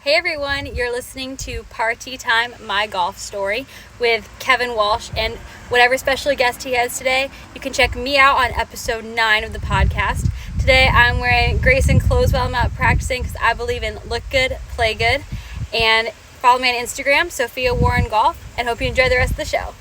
Hey everyone, you're listening to Party Time, My Golf Story with Kevin Walsh and whatever special guest he has today. You can check me out on episode 9 of the podcast. Today I'm wearing Grayson clothes while I'm out practicing because I believe in look good, play good. And follow me on Instagram, Sophia Warren Golf, and hope you enjoy the rest of the show.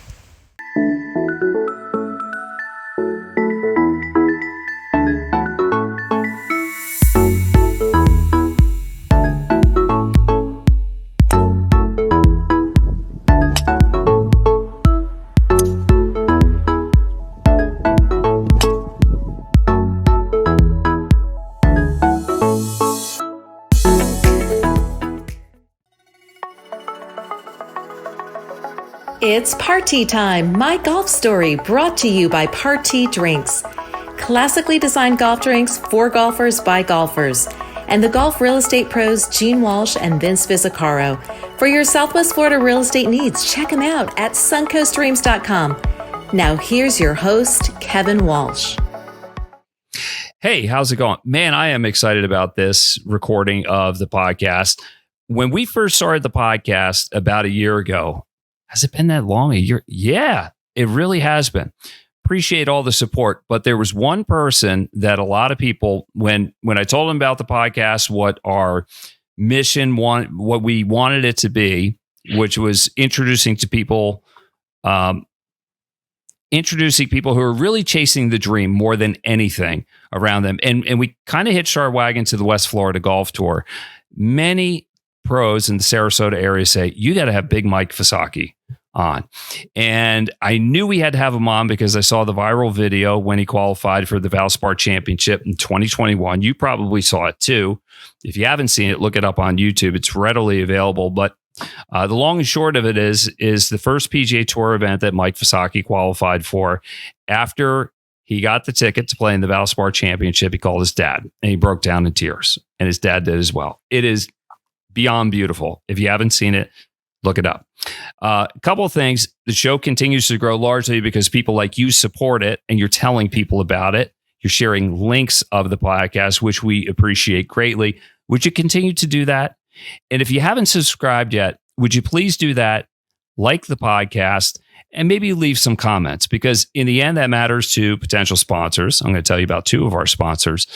It's Party Time, My Golf Story, brought to you by Party Drinks. Classically designed golf drinks for golfers by golfers. And the golf real estate pros Gene Walsh and Vince Visacki. For your Southwest Florida real estate needs, check them out at suncoastdreams.com. Now here's your host, Kevin Walsh. Hey, how's it going? Man, I am excited about this recording of the podcast. When we first started the podcast about a year ago, has it been that long? A year? Yeah, it really has been. Appreciate all the support. But there was one person that a lot of people, when I told them about the podcast, what our mission, what we wanted it to be, which was introducing people who are really chasing the dream more than anything around them. And we kind of hitched our wagon to the West Florida Golf Tour. Many pros in the Sarasota area say, you got to have Big Mike Visacki on. And I knew we had to have him on because I saw the viral video when he qualified for the Valspar Championship in 2021. You probably saw it too. If you haven't seen it, look it up on YouTube. It's readily available. But the long and short of it is the first PGA Tour event that Mike Visacki qualified for. After he got the ticket to play in the Valspar Championship, he called his dad and he broke down in tears. And his dad did as well. It is beyond beautiful. If you haven't seen it, look it up. A couple of things. The show continues to grow largely because people like you support it and you're telling people about it. You're sharing links of the podcast, which we appreciate greatly. Would you continue to do that? And if you haven't subscribed yet, would you please do that? Like the podcast and maybe leave some comments, because in the end, that matters to potential sponsors. I'm going to tell you about two of our sponsors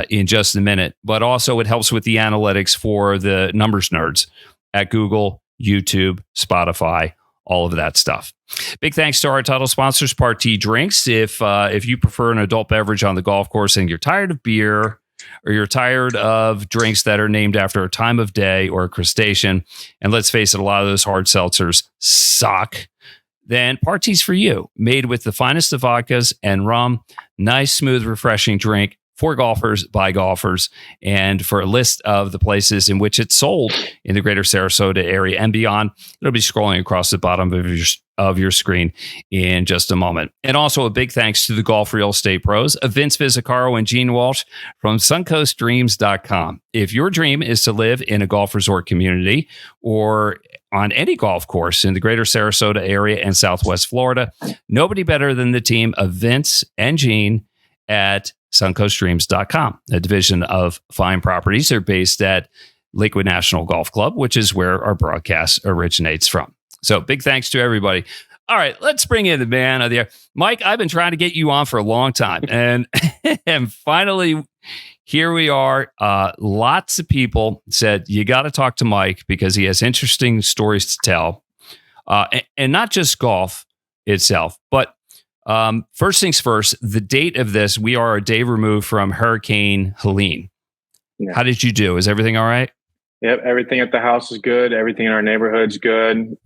in just a minute, but also it helps with the analytics for the numbers nerds at Google, YouTube, Spotify, all of that stuff. Big thanks to our title sponsors, Party Drinks. If you prefer an adult beverage on the golf course and you're tired of beer or you're tired of drinks that are named after a time of day or a crustacean, and let's face it, a lot of those hard seltzers suck, then Party's for you. Made with the finest of vodkas and rum. Nice, smooth, refreshing drink for golfers, by golfers, and for a list of the places in which it's sold in the greater Sarasota area and beyond, it'll be scrolling across the bottom of your screen in just a moment. And also a big thanks to the golf real estate pros of Vince Visacki and Gene Walsh from suncoastdreams.com. If your dream is to live in a golf resort community or on any golf course in the greater Sarasota area and Southwest Florida, nobody better than the team of Vince and Gene at suncoastdreams.com, a division of Fine Properties. They're based at Lakewood National Golf Club, which is where our broadcast originates from. So big thanks to everybody. All right, let's bring in the man of the year. Mike, I've been trying to get you on for a long time. And, and finally, here we are. Lots of people said, you got to talk to Mike because he has interesting stories to tell. And not just golf itself, but first things first, the date of this, we are a day removed from Hurricane Helene. Yeah. How did you do? Is everything all right? Yep. Everything at the house is good. Everything in our neighborhood's good.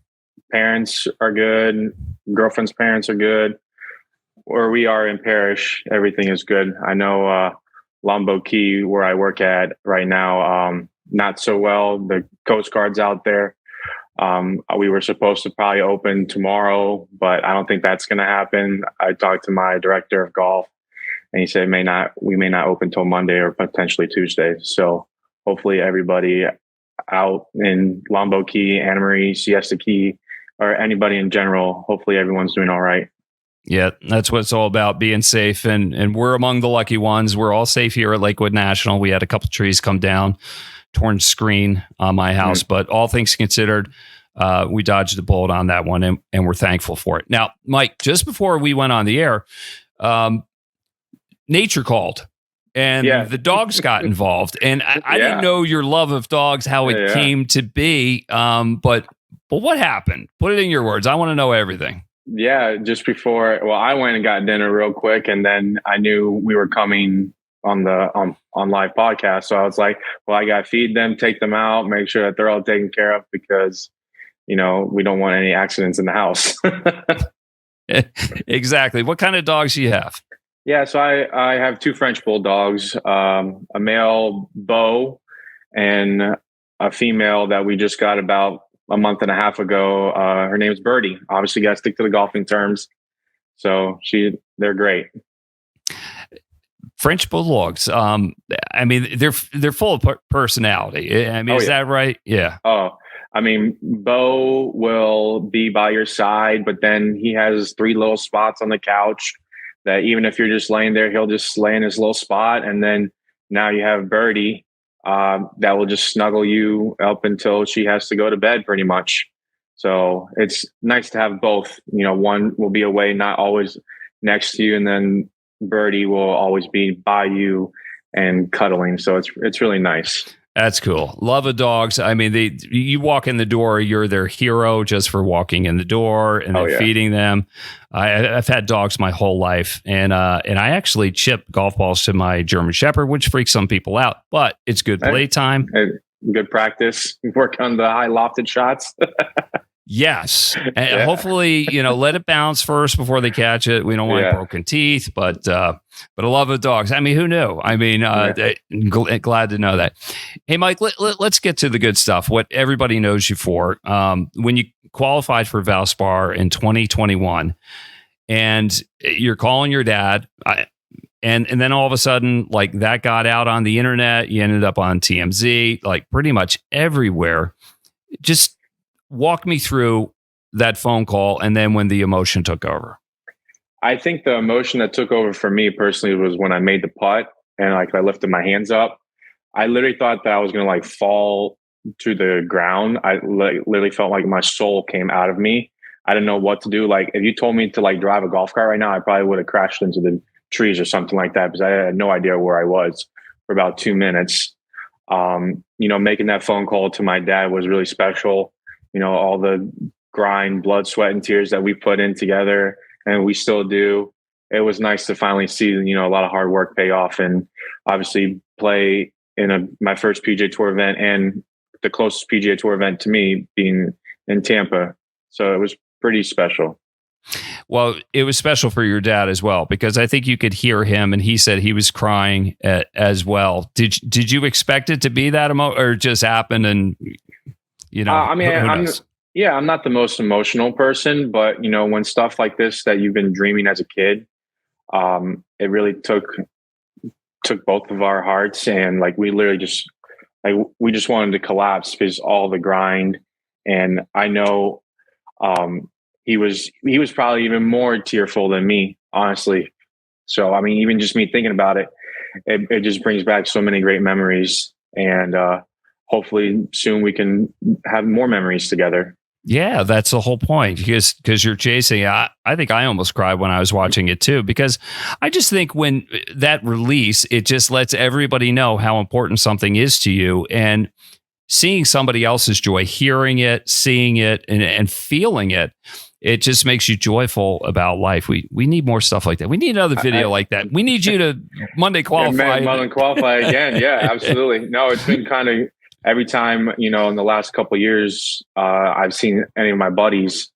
Parents are good. Girlfriend's parents are good. Where we are in Parish, everything is good. I know Lombo Key, where I work at right now, not so well. The Coast Guard's out there. We were supposed to probably open tomorrow, but I don't think that's going to happen. I talked to my director of golf and he said we may not open till Monday or potentially Tuesday. So hopefully everybody out in Lombo Key, Anna Marie, Siesta Key, or anybody in general, hopefully everyone's doing all right. Yeah, that's what it's all about, being safe. And we're among the lucky ones. We're all safe here at Lakewood National. We had a couple trees come down torn screen on my house, but all things considered, we dodged the bullet on that one, and we're thankful for it. Now, Mike, just before we went on the air, nature called. And the dogs got involved. And I didn't know your love of dogs, how it came to be. But what happened? Put it in your words. I want to know everything. Yeah, just before, I went and got dinner real quick, and then I knew we were coming on the on live podcast. So I was like, I got to feed them, take them out, make sure that they're all taken care of, because, we don't want any accidents in the house. Exactly. What kind of dogs do you have? Yeah, so I have 2 French bulldogs, a male Beau and a female that we just got about a month and a half ago. Her name's Birdie. Obviously, got to stick to the golfing terms. So they're great. French bulldogs. I mean, they're full of personality. I mean, is that right? Yeah. Oh, I mean, Beau will be by your side, but then he has 3 little spots on the couch that even if you're just laying there, he'll just lay in his little spot. And then now you have Birdie that will just snuggle you up until she has to go to bed, pretty much. So it's nice to have both. One will be away, not always next to you, and then Birdie will always be by you and cuddling. So it's really nice. That's cool. Love of dogs. I mean, you walk in the door, you're their hero just for walking in the door and then feeding them. I've had dogs my whole life, and I actually chip golf balls to my German Shepherd, which freaks some people out, but it's good playtime. Good practice. Work on the high lofted shots. Yes. And hopefully, let it bounce first before they catch it. We don't want broken teeth, but a love of dogs. I mean, who knew? I mean, glad to know that. Hey, Mike, let's get to the good stuff. What everybody knows you for. When you qualified for Valspar in 2021 and you're calling your dad, and then all of a sudden, like, that got out on the internet, you ended up on TMZ, like pretty much everywhere. Just walk me through that phone call and then when the emotion took over. I think the emotion that took over for me personally was when I made the putt and I lifted my hands up. I literally thought that I was going to fall to the ground. I literally felt like my soul came out of me. I didn't know what to do. Like, if you told me to drive a golf cart right now, I probably would have crashed into the trees or something like that, because I had no idea where I was for about 2 minutes. Making that phone call to my dad was really special. All the grind, blood, sweat, and tears that we put in together, and we still do. It was nice to finally see, a lot of hard work pay off, and obviously play in my first PGA Tour event and the closest PGA Tour event to me being in Tampa. So it was pretty special. Well, it was special for your dad as well, because I think you could hear him, and he said he was crying as well. Did you expect it to be that or it just happened? And I'm not the most emotional person, but when stuff like this that you've been dreaming as a kid, it really took both of our hearts, and we literally just we just wanted to collapse because all the grind. And I know he was probably even more tearful than me, honestly. So I mean, even just me thinking about it, it just brings back so many great memories, and hopefully soon we can have more memories together. Yeah, that's the whole point, because you're chasing. I think I almost cried when I was watching it too, because I just think when that release, it just lets everybody know how important something is to you, and seeing somebody else's joy, hearing it, seeing it, and feeling it. It just makes you joyful about life. We need more stuff like that. We need another video like that. We need you to Monday qualify. Monday qualify again. Yeah, absolutely. No, it's been kind of every time, in the last couple of years, I've seen any of my buddies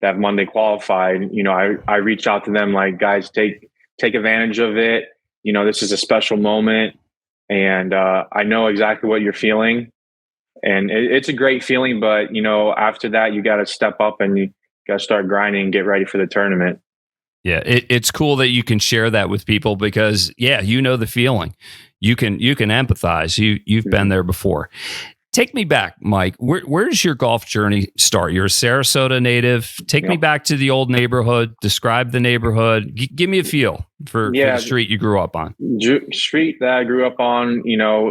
that have Monday qualified, I reach out to them like, guys, take advantage of it. This is a special moment, and I know exactly what you're feeling, and it's a great feeling. But, after that, you got to step up and you got to start grinding and get ready for the tournament. Yeah, it's cool that you can share that with people, because the feeling. You can empathize. You've been there before. Take me back, Mike. Where does your golf journey start? You're a Sarasota native. Take me back to the old neighborhood. Describe the neighborhood. Give me a feel for the street you grew up on. Street that I grew up on,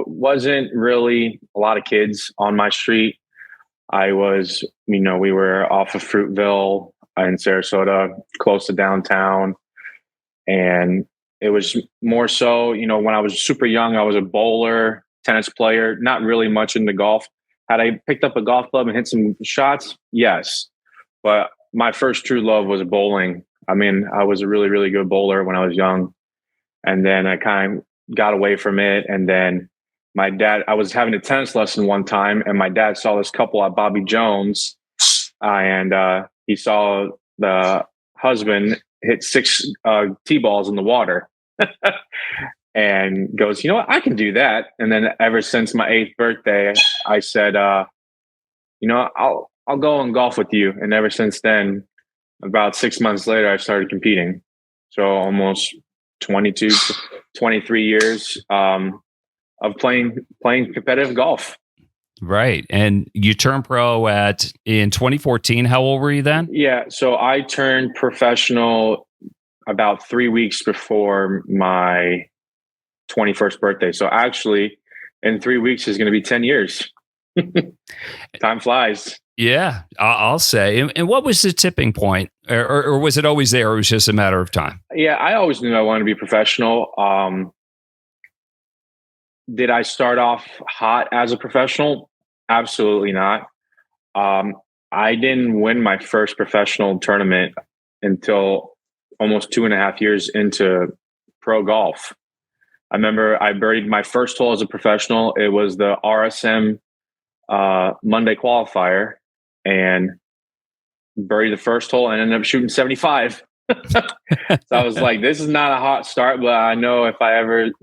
wasn't really a lot of kids on my street. I was, we were off of Fruitville in Sarasota, close to downtown. And it was more so, when I was super young, I was a bowler, tennis player, not really much into golf. Had I picked up a golf club and hit some shots? Yes. But my first true love was bowling. I mean, I was a really, really good bowler when I was young. And then I kind of got away from it. And then my dad, I was having a tennis lesson one time, and my dad saw this couple at Bobby Jones, and he saw the husband hit 6 T-balls in the water. And goes, you know what, I can do that. And then ever since my 8th birthday, I said, I'll go and golf with you. And ever since then, about 6 months later, I started competing. So almost 22, 23 years of playing competitive golf. Right. And you turned pro in 2014. How old were you then? Yeah. So I turned professional about 3 weeks before my 21st birthday. So actually in 3 weeks is going to be 10 years. Time flies. Yeah, I'll say. And what was the tipping point? Or was it always there? Or it was just a matter of time? Yeah, I always knew I wanted to be professional. Did I start off hot as a professional? Absolutely not. I didn't win my first professional tournament until almost 2.5 years into pro golf. I remember I birdied my first hole as a professional. It was the RSM Monday Qualifier, and birdied the first hole and ended up shooting 75. So I was like, this is not a hot start, but I know if I ever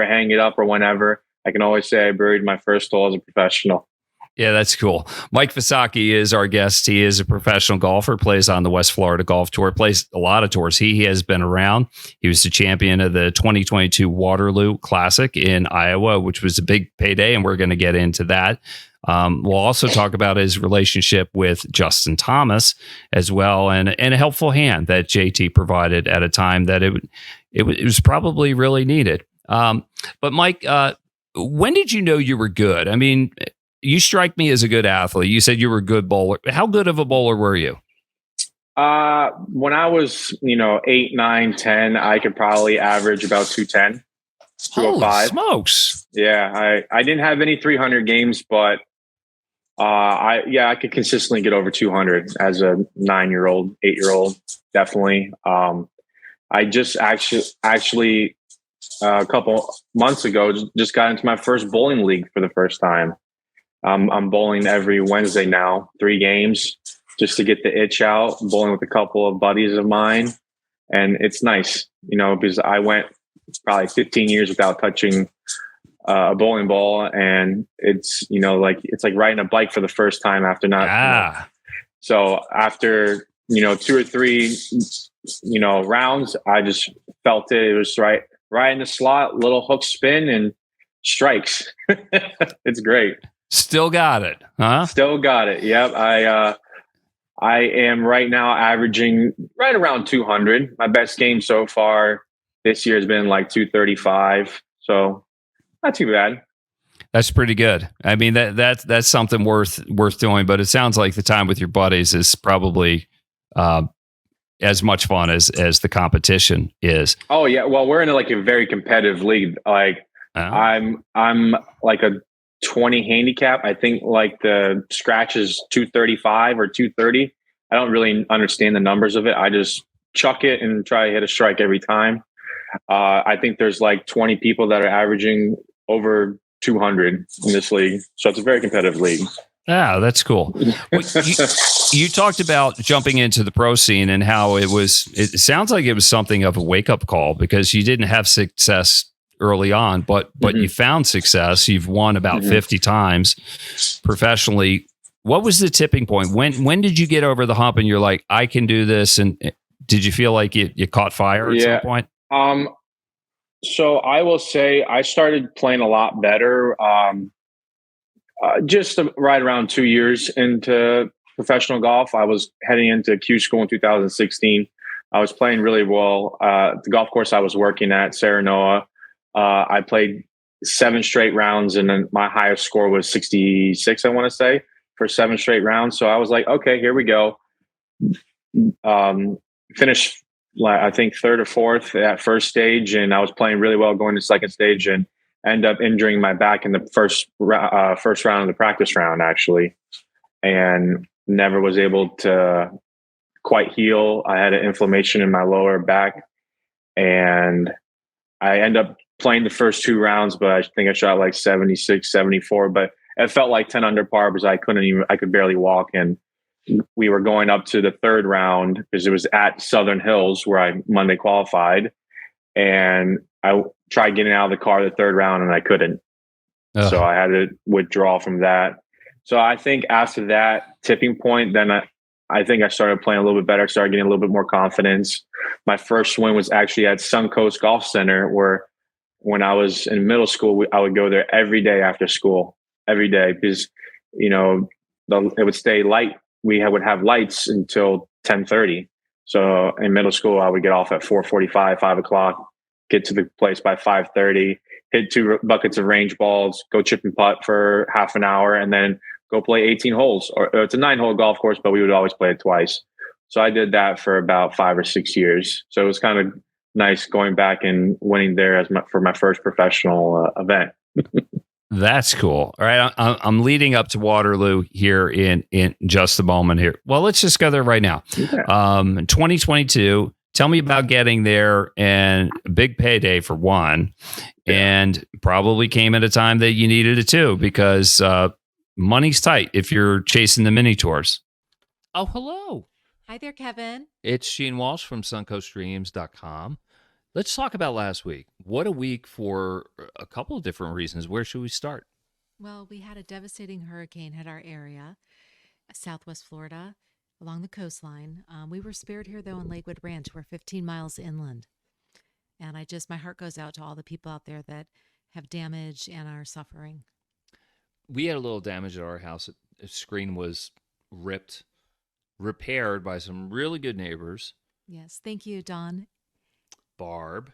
hang it up or whenever, I can always say I birdied my first hole as a professional. Yeah, that's cool. Mike Visacki is our guest. He is a professional golfer, plays on the West Florida Golf Tour, plays a lot of tours. He has been around. He was the champion of the 2022 Waterloo Classic in Iowa, which was a big payday, and we're going to get into that. We'll also talk about his relationship with Justin Thomas as well, and a helpful hand that JT provided at a time that it was probably really needed. But Mike, when did you know you were good? I mean, you strike me as a good athlete. You said you were a good bowler. How good of a bowler were you? When I was, 8, 9, 10, I could probably average about 210, 205. Holy smokes. Yeah. I didn't have any 300 games, but I could consistently get over 200 as a 9-year-old, 8-year-old. Definitely. I just actually a couple months ago, just got into my first bowling league for the first time. I'm bowling every Wednesday now, 3 games, just to get the itch out. I'm bowling with a couple of buddies of mine, and it's nice, because I went probably 15 years without touching a bowling ball, and it's it's like riding a bike for the first time after not. So after 2 or 3 rounds, I just felt it. It was right in the slot, little hook spin and strikes. It's great. Still got it, huh? Still got it. Yep. I am right now averaging right around 200. My best game so far this year has been like 235. So not too bad. That's pretty good. I mean, that's something worth doing. But it sounds like the time with your buddies is probably as much fun as the competition is. Oh yeah. Well, we're in a very competitive league. Like I'm like a 20 handicap. I think like the scratch is 235 or 230. I don't really understand the numbers of it. I just chuck it and try to hit a strike every time. I think there's like 20 people that are averaging over 200 in this league. So it's a very competitive league. Ah, that's cool. You talked about jumping into the pro scene and how it sounds like it was something of a wake-up call because you didn't have success early on, but you found success. You've won about 50 times professionally. What was the tipping point? When did you get over the hump and you're like, I can do this? And did you feel like you caught fire at some point? So I will say I started playing a lot better Just right around 2 years into professional golf. I was heading into Q school in 2016. I was playing really well. The golf course I was working at, Serenoa, I played 7 straight rounds, and then my highest score was 66, I want to say, for 7 straight rounds. So I was like, okay, here we go. Finished, I think, third or fourth at first stage, and I was playing really well going to second stage, and end up injuring my back in the first round of the practice round, actually, and never was able to quite heal. I had an inflammation in my lower back, and I end up playing the first 2 rounds, but I think I shot like 76, 74, but it felt like 10 under par because I could barely walk. And we were going up to the third round because it was at Southern Hills where I Monday qualified. And I tried getting out of the car the third round and I couldn't. Ugh. So I had to withdraw from that. So I think after that tipping point, then I think I started playing a little bit better, started getting a little bit more confidence. My first win was actually at Suncoast Golf Center, where when I was in middle school, I would go there every day after school, every day, because, it would stay light. We would have lights until 10:30. So in middle school, I would get off at 4:45, 5 o'clock, get to the place by 5:30, hit 2 buckets of range balls, go chip and putt for half an hour, and then go play 18 holes. Or it's a 9-hole golf course, but we would always play it twice. So I did that for about 5 or 6 years. So it was kind of nice going back and winning there for my first professional event. That's cool. All right, I'm leading up to Waterloo here in just a moment here. Well, let's just go there right now. Yeah. 2022. Tell me about getting there, and a big payday for one, and probably came at a time that you needed it too, because money's tight if you're chasing the mini tours. Oh, hello. Hi there, Kevin. It's Sheen Walsh from suncoastdreams.com. Let's talk about last week. What a week for a couple of different reasons. Where should we start? Well, we had a devastating hurricane hit our area, Southwest Florida, along the coastline. We were spared here, though, in Lakewood Ranch. We're 15 miles inland. And my heart goes out to all the people out there that have damage and are suffering. We had a little damage at our house. A screen was repaired by some really good neighbors. Yes. Thank you, Don. Barb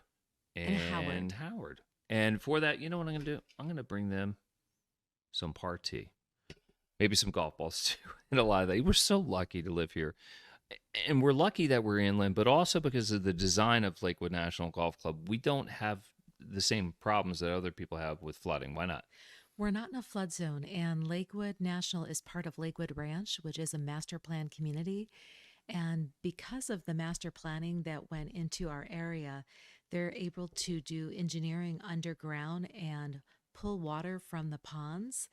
and Howard. And for that, you know what I'm going to do? I'm going to bring them some party. Maybe some golf balls too. And a lot of that. We're so lucky to live here. And we're lucky that we're inland, but also because of the design of Lakewood National Golf Club, we don't have the same problems that other people have with flooding. Why not? We're not in a flood zone, and Lakewood National is part of Lakewood Ranch, which is a master plan community. And because of the master planning that went into our area, they're able to do engineering underground and pull water from the ponds,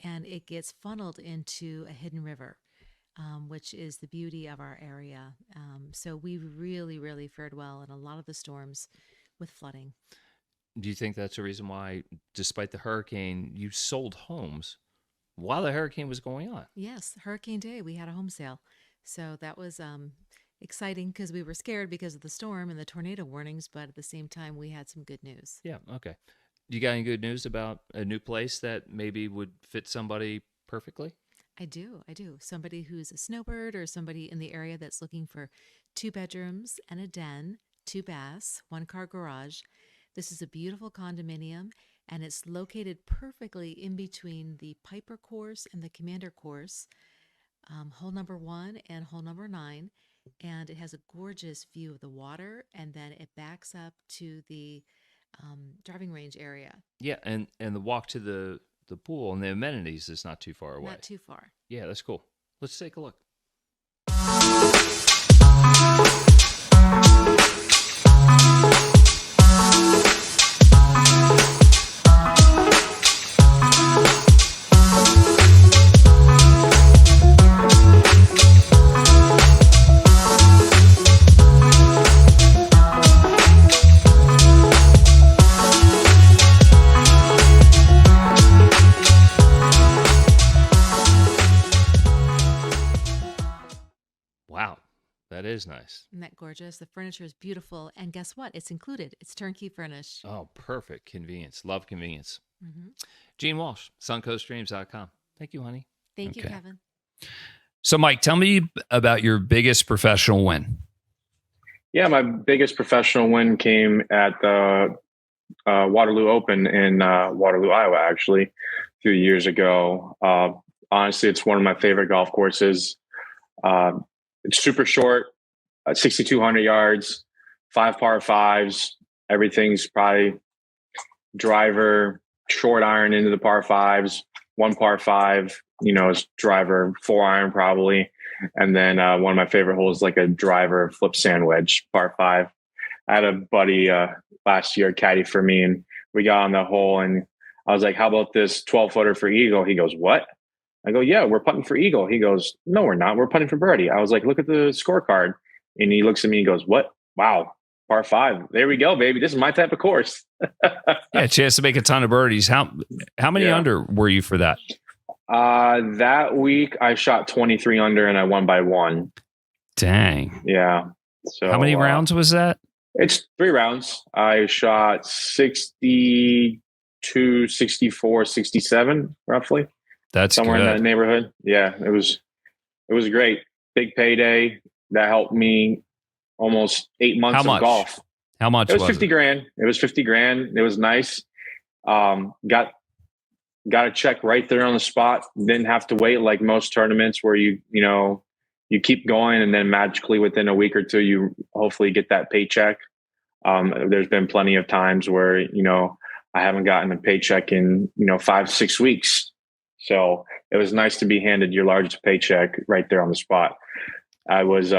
and it gets funneled into a hidden river, which is the beauty of our area. So we really, really fared well in a lot of the storms with flooding. Do you think that's the reason why, despite the hurricane, you sold homes while the hurricane was going on? Yes, Hurricane Day, we had a home sale. So that was exciting because we were scared because of the storm and the tornado warnings, but at the same time, we had some good news. Yeah, okay. You got any good news about a new place that maybe would fit somebody perfectly? I do. Somebody who's a snowbird or somebody in the area that's looking for 2 bedrooms and a den, 2 baths, 1-car garage. This is a beautiful condominium, and it's located perfectly in between the Piper course and the Commander course. Hole number 1 and hole number 9, and it has a gorgeous view of the water, and then it backs up to the driving range area. Yeah, and the walk to the pool and the amenities is not too far away. Not too far. Yeah, that's cool. Let's take a look. Wow, that is nice. Isn't that gorgeous? The furniture is beautiful. And guess what? It's included. It's turnkey furnished. Oh, perfect. Convenience. Love convenience. Mm-hmm. Gene Walsh, suncoastdreams.com. Thank you, honey. Thank you, Okay. Kevin. So, Mike, tell me about your biggest professional win. Yeah, my biggest professional win came at the Waterloo Open in Waterloo, Iowa, actually, a few years ago. Honestly, it's one of my favorite golf courses. It's super short, 6,200 yards, 5 par fives. Everything's probably driver, short iron into the par fives, 1 par 5, is driver, 4 iron probably. And then one of my favorite holes is like a driver flip sand wedge, par 5. I had a buddy last year caddy for me, and we got on the hole, and I was like, how about this 12-footer for eagle? He goes, what? I go, yeah, we're putting for eagle. He goes, no, we're not. We're putting for birdie. I was like, look at the scorecard. And he looks at me and goes, what? Wow, par 5. There we go, baby. This is my type of course. Yeah, chance to make a ton of birdies. How many under were you for that? That week I shot 23 under and I won by 1. Dang. Yeah. So how many rounds was that? It's 3 rounds. I shot 62, 64, 67 roughly. That's somewhere good. in that neighborhood. Yeah, it was great. Big payday that helped me almost 8 months How much? of golf. How much? It was 50 grand. It was 50 grand. It was nice. Got a check right there on the spot. Didn't have to wait like most tournaments where you keep going and then magically within a week or two you hopefully get that paycheck. There's been plenty of times where I haven't gotten a paycheck in 5-6 weeks. So it was nice to be handed your largest paycheck right there on the spot. I was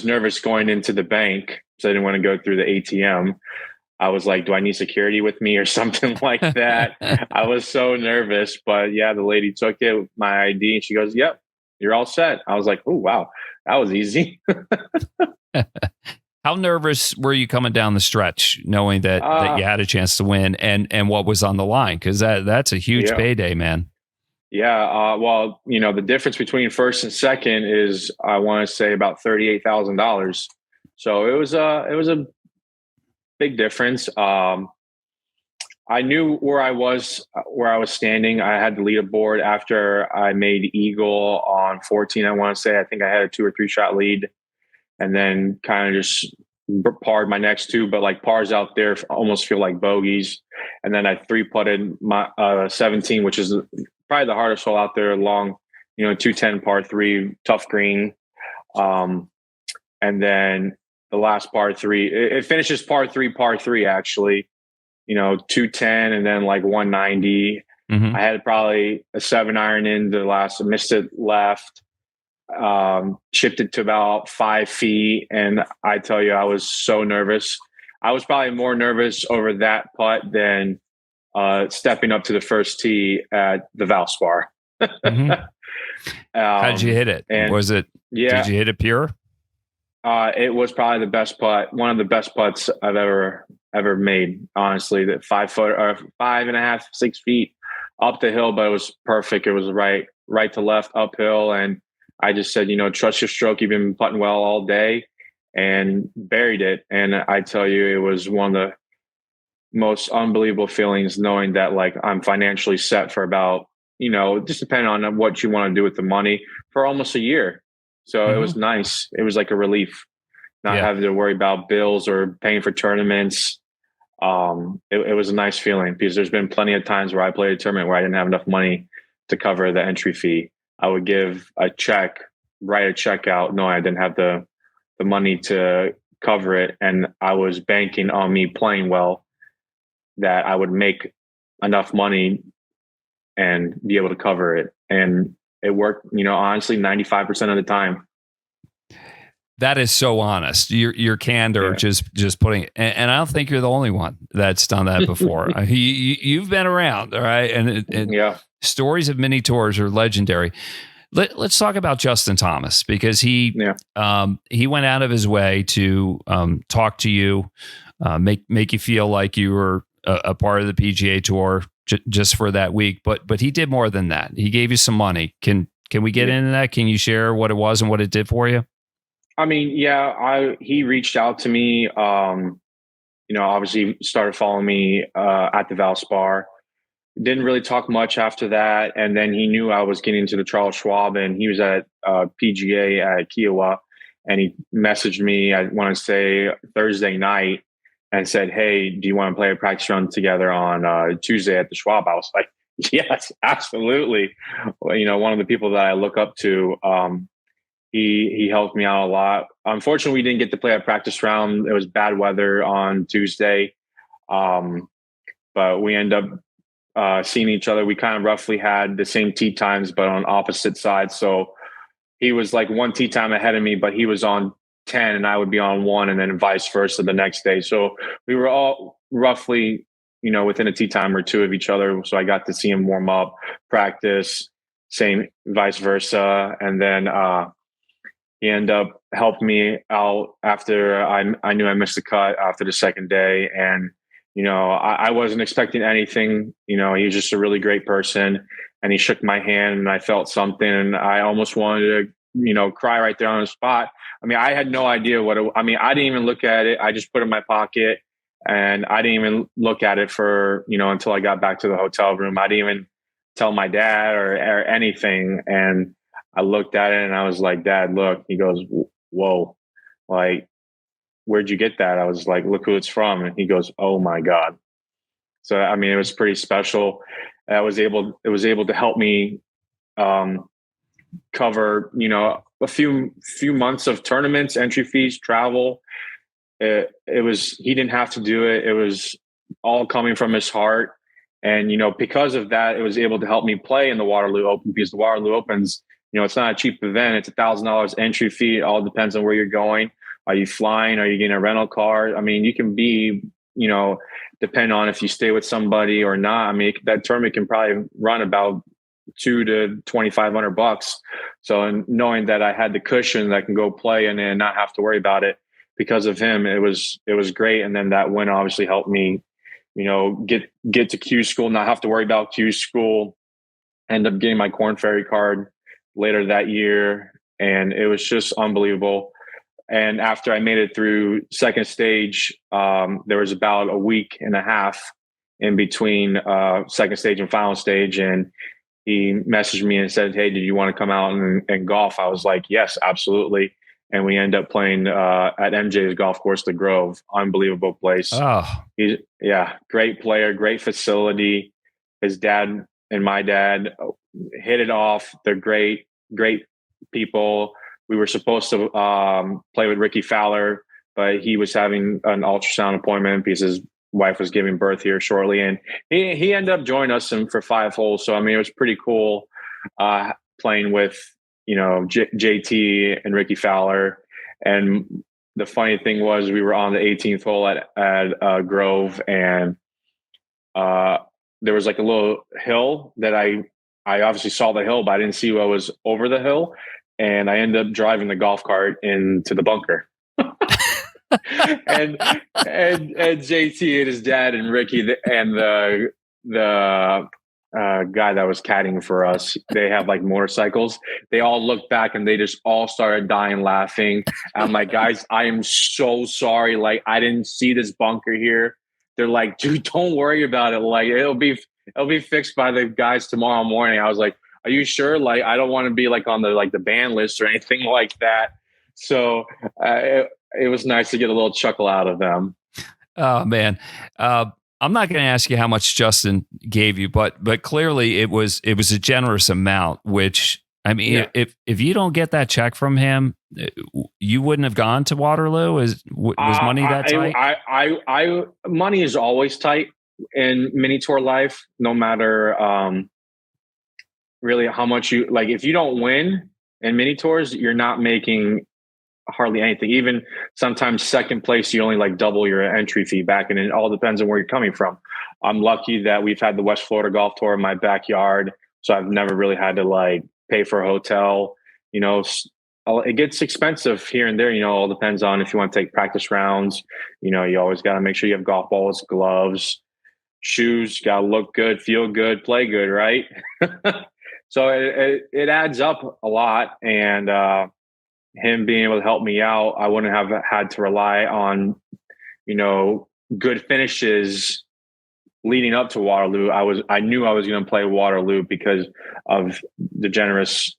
nervous going into the bank, so I didn't want to go through the ATM. I was like, do I need security with me or something like that? I was so nervous, but yeah, the lady took it, my ID, and she goes, yep, you're all set. I was like, oh, wow, that was easy. How nervous were you coming down the stretch, knowing that you had a chance to win and what was on the line? Because that's a huge payday, man. Yeah. Well, the difference between first and second is, I want to say, about $38,000. So it was a big difference. I knew where I was standing. I had the leaderboard after I made eagle on 14. I want to say, I think I had a 2 or 3 shot lead, and then kind of just parred my next 2, but like pars out there almost feel like bogeys. And then I 3-putted my 17, which is probably the hardest hole out there, long, 210 par 3, tough green. And then the last par 3, it finishes par 3 actually, 210 and then like 190. Mm-hmm. I had probably a 7 iron in the last, missed it left, chipped it to about 5 feet. And I tell you, I was so nervous. I was probably more nervous over that putt than stepping up to the first tee at the Valspar. Mm-hmm. How did you hit it? Was it? Yeah. Did you hit it pure? It was probably the best putt, one of the best putts I've ever made. Honestly, that 5 foot or 5.5, 6 feet up the hill, but it was perfect. It was right to left uphill, and I just said, trust your stroke. You've been putting well all day, and buried it. And I tell you, it was one of the most unbelievable feelings, knowing that like I'm financially set for about, just depending on what you want to do with the money, for almost a year. So It was nice. It was like a relief, not having to worry about bills or paying for tournaments. It was a nice feeling, because there's been plenty of times where I played a tournament where I didn't have enough money to cover the entry fee. I would write a check out, knowing I didn't have the money to cover it. And I was banking on me playing well, that I would make enough money and be able to cover it. And it worked, honestly, 95% of the time. That is so honest. Your candor, just putting, and I don't think you're the only one that's done that before. You've been around, all right? And stories of mini tours are legendary. Let's talk about Justin Thomas, because he went out of his way to talk to you, make you feel like you were a part of the PGA Tour just for that week. But he did more than that. He gave you some money. Can we get into that? Can you share what it was and what it did for you? I mean, he reached out to me. Obviously started following me at the Valspar. didn't really talk much after that. And then he knew I was getting into the Charles Schwab, and he was at PGA at Kiowa, and he messaged me, I want to say Thursday night, and said, "Hey, do you want to play a practice run together on Tuesday at the Schwab?" I was like, "Yes, absolutely." Well, one of the people that I look up to, he helped me out a lot. Unfortunately, we didn't get to play a practice round. It was bad weather on Tuesday. But we end up seeing each other. We kind of roughly had the same tee times, but on opposite sides. So he was like one tee time ahead of me, but he was on 10 and I would be on 1, and then vice versa the next day. So we were all roughly, within a tee time or 2 of each other. So I got to see him warm up, practice, same vice versa. And then he ended up helping me out after I knew I missed the cut after the second day. And I wasn't expecting anything. He was just a really great person, and he shook my hand, and I felt something, and I almost wanted to, cry right there on the spot. I mean, I had no idea I didn't even look at it. I just put it in my pocket, and I didn't even look at it for, until I got back to the hotel room. I didn't even tell my dad or anything. And I looked at it and I was like, "Dad, look." He goes, "Whoa, like, where'd you get that?" I was like, "Look who it's from." And he goes, "Oh my God." So, I mean, it was pretty special. It was able to help me cover, a few months of tournaments, entry fees, travel. He didn't have to do it. It was all coming from his heart. And, because of that, it was able to help me play in the Waterloo Open, because the Waterloo Open's, it's not a cheap event. It's $1,000 entry fee. It all depends on where you're going. Are you flying? Are you getting a rental car? I mean, you can be, depend on if you stay with somebody or not. I mean, that tournament can probably run about $200 to $2,500. So, and knowing that I had the cushion that I can go play and then not have to worry about it because of him, it was great. And then that win obviously helped me, get to Q school, not have to worry about Q school, end up getting my Korn Ferry card later that year. And it was just unbelievable. And after I made it through second stage, there was about a week and a half in between second stage and final stage. And he messaged me and said, "Hey, did you want to come out and golf?" I was like, "Yes, absolutely." And we ended up playing at MJ's golf course, the Grove. Unbelievable place. Oh, Great player, great facility. His dad and my dad hit it off. They're great people. We were supposed to play with Ricky Fowler, but he was having an ultrasound appointment because his wife was giving birth here shortly. And he ended up joining us for 5 holes. So, I mean, it was pretty cool playing with, JT and Ricky Fowler. And the funny thing was we were on the 18th hole at Grove, and there was like a little hill that I obviously saw the hill, but I didn't see what was over the hill. And I ended up driving the golf cart into the bunker. and JT and his dad and Ricky and the guy that was caddying for us, they have like motorcycles. They all looked back and they just all started dying laughing. I'm like, "Guys, I am so sorry. Like, I didn't see this bunker here." They're like, "Dude, don't worry about it. Like, it'll be fixed by the guys tomorrow morning." I was like, "Are you sure? Like, I don't want to be like on the ban list or anything like that." So it was nice to get a little chuckle out of them. Oh man. I'm not going to ask you how much Justin gave you, but clearly it was a generous amount, which, I mean, Yeah. if you don't get that check from him, you wouldn't have gone to Waterloo. Was money that tight? Money is always tight in mini tour life, no matter really how much you like. If you don't win in mini tours, you're not making hardly anything. Even sometimes second place, you only like double your entry fee back, and it all depends on where you're coming from. I'm lucky that we've had the West Florida Golf Tour in my backyard, so I've never really had to like pay for a hotel. It gets expensive here and there. All depends on if you want to take practice rounds. You always got to make sure you have golf balls, gloves, shoes. Got to look good, feel good, play good, right? So it adds up a lot, and him being able to help me out, I wouldn't have had to rely on, good finishes leading up to Waterloo, I knew I was going to play Waterloo because of the generous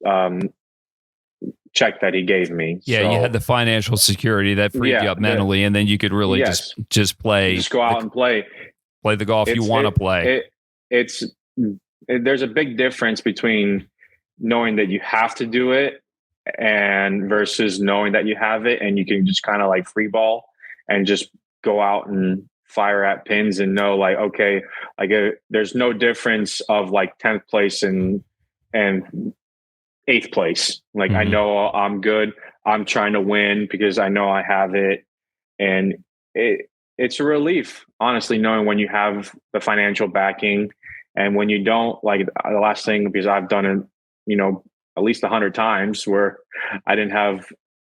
check that he gave me. Yeah, so, you had the financial security that freed you up mentally, and then you could really just play. Just go out and play the golf you want to play. There's a big difference between knowing that you have to do it and versus knowing that you have it and you can just kind of like free ball and just go out and fire at pins and know like, okay, like there's no difference of like 10th place and 8th place. Like, I know I'm good. I'm trying to win because I know I have it. And it's a relief, honestly, knowing when you have the financial backing and when you don't. Like the last thing, because I've done it, you know, at least 100 times where I didn't have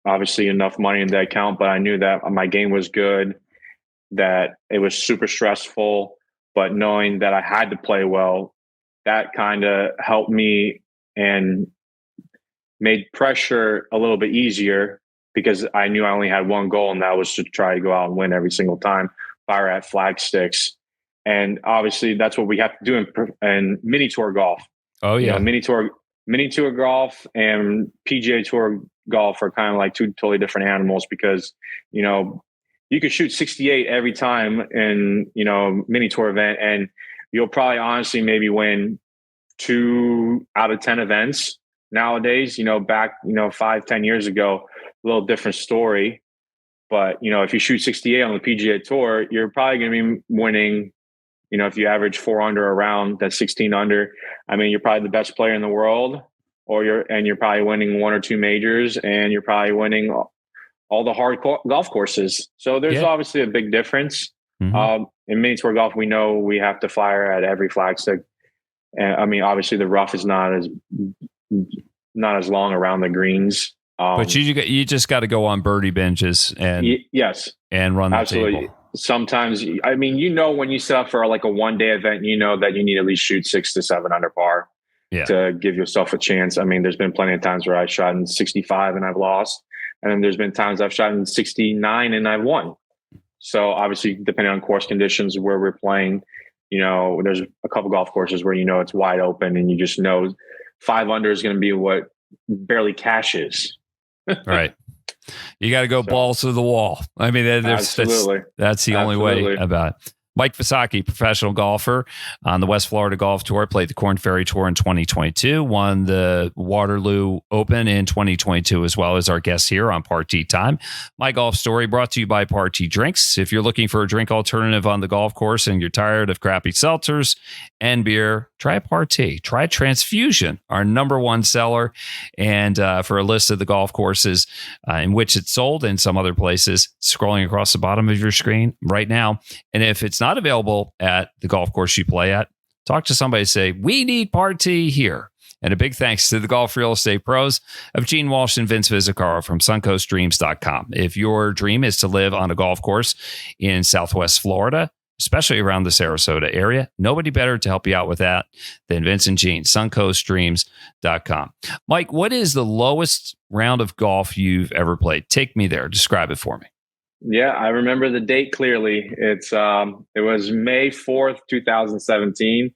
obviously enough money in the account, but I knew that my game was good, that it was super stressful, but knowing that I had to play well, that kind of helped me and made pressure a little bit easier because I knew I only had one goal, and that was to try to go out and win every single time, fire at flag sticks. And obviously that's what we have to do in mini tour golf. Oh yeah. You know, mini tour golf and PGA Tour golf are kind of like two totally different animals because, you know, you could shoot 68 every time in, you know, mini tour event, and you'll probably honestly maybe win 2 out of 10 events nowadays. You know, back, you know, 5-10 years ago, a little different story. But, you know, if you shoot 68 on the PGA Tour, you're probably going to be winning, you know, if you average 4 under around, that's 16 under. I mean, you're probably the best player in the world, you're probably winning 1 or 2 majors, and you're probably winning all the hard golf courses. So there's obviously a big difference. In mini tour golf, we know we have to fire at every flagstick. And I mean, obviously the rough is not as long around the greens. But you just got to go on birdie benches and and run the table. Sometimes, I mean, you know, when you set up for like a 1-day event, you know that you need at least shoot 6 to 7 under par to give yourself a chance. I mean, there's been plenty of times where I shot in 65 and I've lost. And then there's been times I've shot in 69 and I've won. So obviously, depending on course conditions where we're playing, you know, there's a couple golf courses where, you know, it's wide open and you just know 5 under is going to be what barely cashes. Right. You got to go balls to the wall. I mean, that's the only way about it. Mike Visacki, professional golfer on the West Florida Golf Tour, played the Corn Ferry Tour in 2022, won the Waterloo Open in 2022, as well as our guest here on Party Time. My golf story brought to you by Party Drinks. If you're looking for a drink alternative on the golf course and you're tired of crappy seltzers and beer, try Party. Try Transfusion, our #1 seller. And for a list of the golf courses in which it's sold and some other places, scrolling across the bottom of your screen right now. And if it's not available at the golf course you play at, talk to somebody, say, we need Party here. And a big thanks to the golf real estate pros of Gene Walsh and Vince Visacki from suncoastdreams.com. If your dream is to live on a golf course in Southwest Florida, especially around the Sarasota area, nobody better to help you out with that than Vince and Gene, suncoastdreams.com. Mike, what is the lowest round of golf you've ever played? Take me there. Describe it for me. Yeah, I remember the date clearly. It was May 4th, 2017.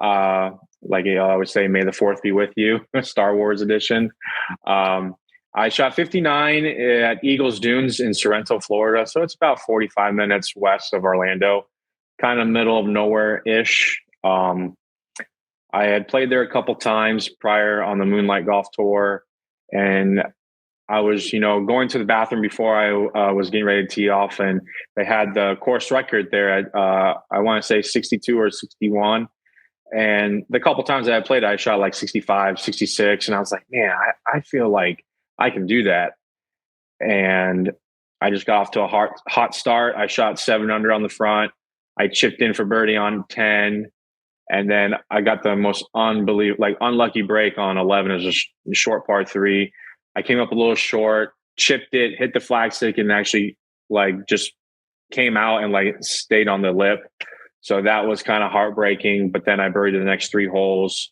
Like I always say, may the 4th be with you, Star Wars edition. I shot 59 at Eagles Dunes in Sorrento, Florida. So it's about 45 minutes west of Orlando, kind of middle of nowhere-ish. I had played there a couple times prior on the Moonlight Golf Tour, and I was, you know, going to the bathroom before I was getting ready to tee off, and they had the course record there at, I want to say 62 or 61. And the couple times that I played, I shot like 65, 66. And I was like, man, I feel like I can do that. And I just got off to a hot start. I shot 7 under on the front. I chipped in for birdie on 10. And then I got the most unlucky break on 11. It was a short par 3. I came up a little short, chipped it, hit the flagstick, and actually like just came out and like stayed on the lip. So that was kind of heartbreaking. But then I birdied the next 3 holes,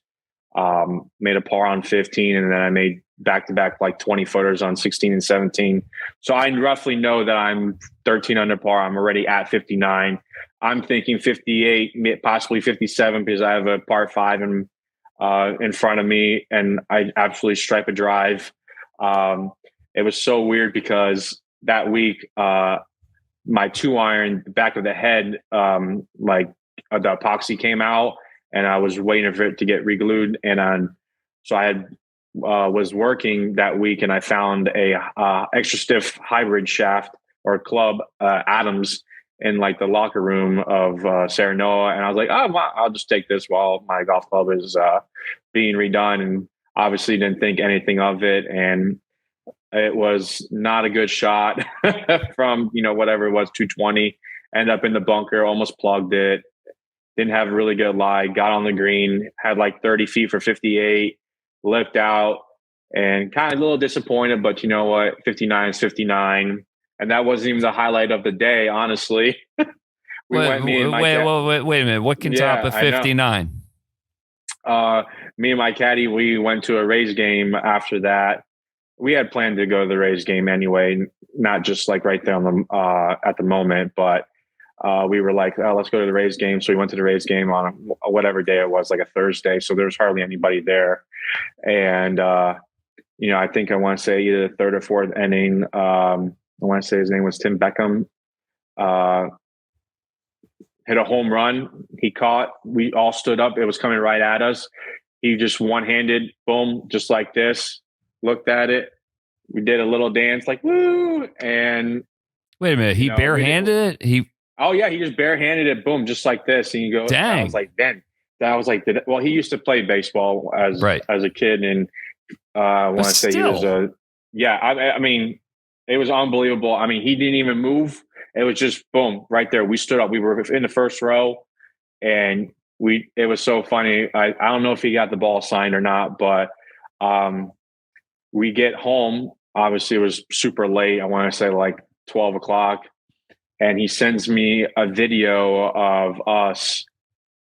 made a par on 15, and then I made back-to-back like 20 footers on 16 and 17. So I roughly know that I'm 13 under par. I'm already at 59. I'm thinking 58, possibly 57, because I have a par 5 in front of me, and I absolutely stripe a drive. It was so weird because that week, my 2-iron, the back of the head, the epoxy came out, and I was waiting for it to get re-glued. And so I had was working that week, and I found a extra stiff hybrid shaft or club, Adams, in like the locker room of Sarah Noah. And I was like, oh, well, I'll just take this while my golf club is being redone. And obviously didn't think anything of it. And it was not a good shot from, whatever it was, 220, end up in the bunker, almost plugged it. Didn't have a really good lie, got on the green, had like 30 feet for 58, lipped out, and kind of a little disappointed, but you know what? 59 is 59. And that wasn't even the highlight of the day, honestly. Wait a minute. What can top a 59? Me and my caddy, we went to a Rays game after that. We had planned to go to the Rays game anyway, not just like right there on the at the moment, but we were like, oh, let's go to the Rays game. So we went to the Rays game on whatever day it was, like a Thursday. So there was hardly anybody there. And, I think I want to say either the third or fourth inning, I want to say his name was Tim Beckham, hit a home run. He caught, we all stood up. It was coming right at us. He just one-handed, boom, just like this, looked at it. We did a little dance like, woo. And wait a minute, he barehanded it? Oh yeah, he just barehanded it, boom, just like this. And you go, dang. I was like, then that was like, well, he used to play baseball as a kid, and I want to say he was I mean, it was unbelievable. I mean, he didn't even move. It was just boom, right there. We stood up. We were in the first row, and it was so funny. I don't know if he got the ball signed or not, but we get home. Obviously, it was super late. I want to say like 12 o'clock. And he sends me a video of us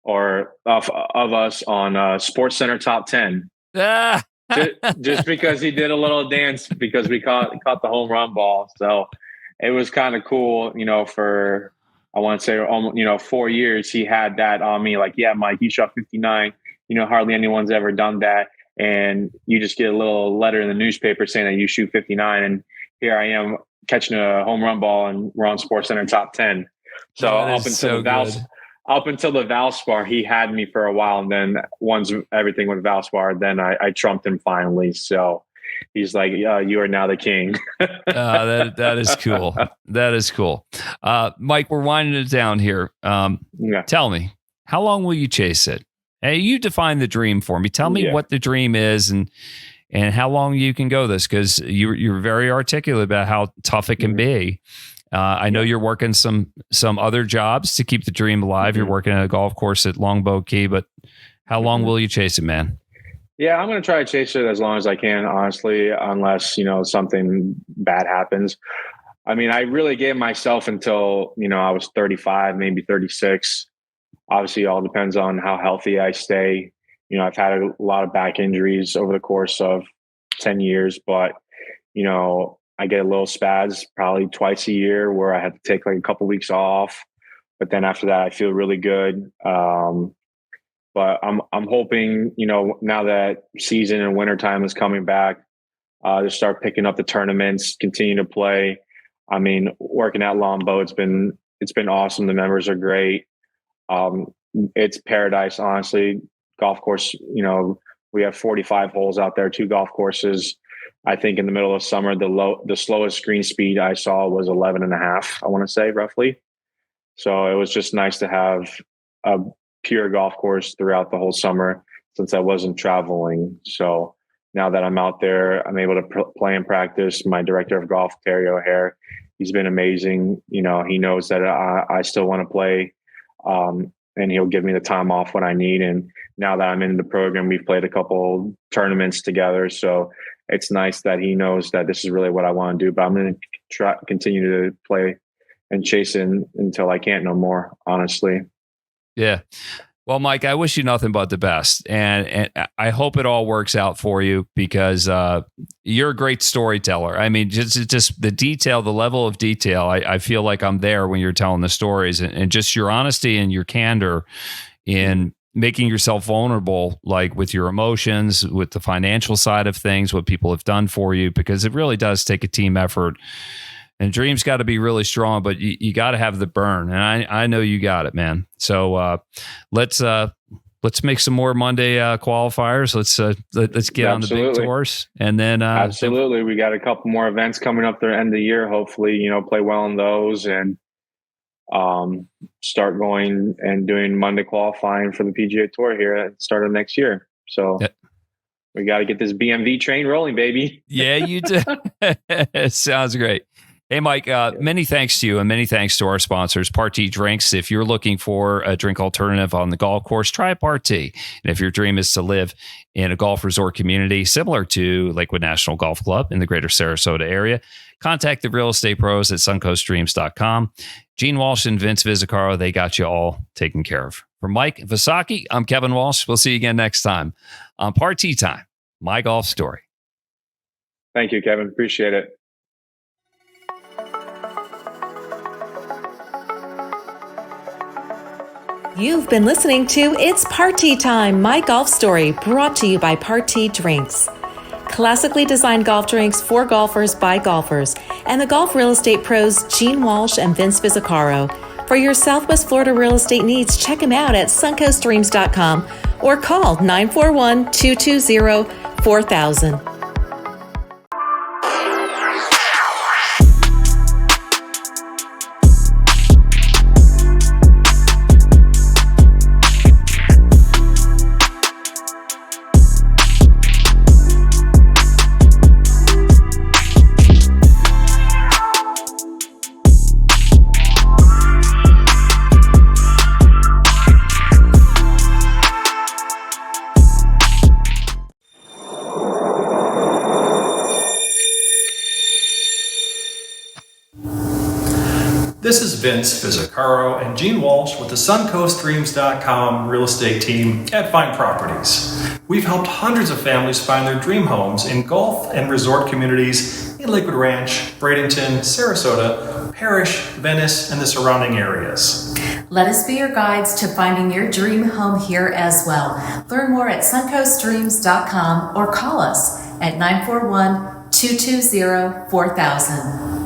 or of us on Sports Center Top 10. Just because he did a little dance because we caught the home run ball. So it was kind of cool, for, I want to say, 4 years he had that on me. Like, yeah, Mike, you shot 59. Hardly anyone's ever done that. And you just get a little letter in the newspaper saying that you shoot 59. And here I am catching a home run ball, and we're on Sports Center Top 10. So up until the Valspar, he had me for a while. And then once everything with Valspar, then I trumped him finally. So he's like, you are now the king. That is cool. That is cool. Mike, we're winding it down here. Tell me, how long will you chase it? Hey, you define the dream for me. Tell me what the dream is and how long you can go this, because you're very articulate about how tough it can be. I know you're working some other jobs to keep the dream alive. You're working at a golf course at Longboat Key, but how long will you chase it, man? Yeah, I'm going to try to chase it as long as I can, honestly, unless, something bad happens. I mean, I really gave myself until, I was 35, maybe 36. Obviously, it all depends on how healthy I stay. I've had a lot of back injuries over the course of 10 years, but, I get a little spaz probably twice a year where I have to take like a couple weeks off. But then after that, I feel really good. But I'm hoping, now that season and wintertime is coming back, to start picking up the tournaments, continue to play. I mean, working at Longboat, it's been awesome. The members are great. It's paradise, honestly. Golf course, we have 45 holes out there, 2 golf courses. I think in the middle of summer, the slowest green speed I saw was 11.5, I want to say, roughly. So it was just nice to have a pure golf course throughout the whole summer since I wasn't traveling. So now that I'm out there, I'm able to play and practice. My director of golf, Terry O'Hare, he's been amazing. He knows that I still want to play. And he'll give me the time off when I need. And now that I'm in the program, we've played a couple tournaments together. So it's nice that he knows that this is really what I want to do. But I'm going to continue to play and chase it until I can't no more, honestly. Yeah. Well, Mike, I wish you nothing but the best, and I hope it all works out for you because you're a great storyteller. I mean, just the detail, the level of detail. I feel like I'm there when you're telling the stories, and just your honesty and your candor in making yourself vulnerable, like with your emotions, with the financial side of things, what people have done for you, because it really does take a team effort. And dreams got to be really strong, but you got to have the burn. And I know you got it, man. So let's make some more Monday qualifiers. Let's get on the big tours, and then absolutely, we got a couple more events coming up the end of the year. Hopefully, play well in those and start going and doing Monday qualifying for the PGA Tour here at the start of next year. So. Yep. We got to get this BMV train rolling, baby. Yeah, you do. Sounds great. Hey, Mike, many thanks to you and many thanks to our sponsors, Party Drinks. If you're looking for a drink alternative on the golf course, try Party. And if your dream is to live in a golf resort community similar to Lakewood National Golf Club in the greater Sarasota area, contact the real estate pros at suncoastdreams.com. Gene Walsh and Vince Visacki, they got you all taken care of. For Mike Visacki, I'm Kevin Walsh. We'll see you again next time on Party Time, My Golf Story. Thank you, Kevin. Appreciate it. You've been listening to It's Party Time, My Golf Story, brought to you by Party Drinks. Classically designed golf drinks for golfers by golfers, and the golf real estate pros Gene Walsh and Vince Visacki. For your Southwest Florida real estate needs, check them out at suncoastdreams.com or call 941-220-4000. This is Vince Visacki and Gene Walsh with the suncoastdreams.com real estate team at Vying Properties. We've helped hundreds of families find their dream homes in golf and resort communities in Lakewood Ranch, Bradenton, Sarasota, Parrish, Venice, and the surrounding areas. Let us be your guides to finding your dream home here as well. Learn more at suncoastdreams.com or call us at 941-220-4000.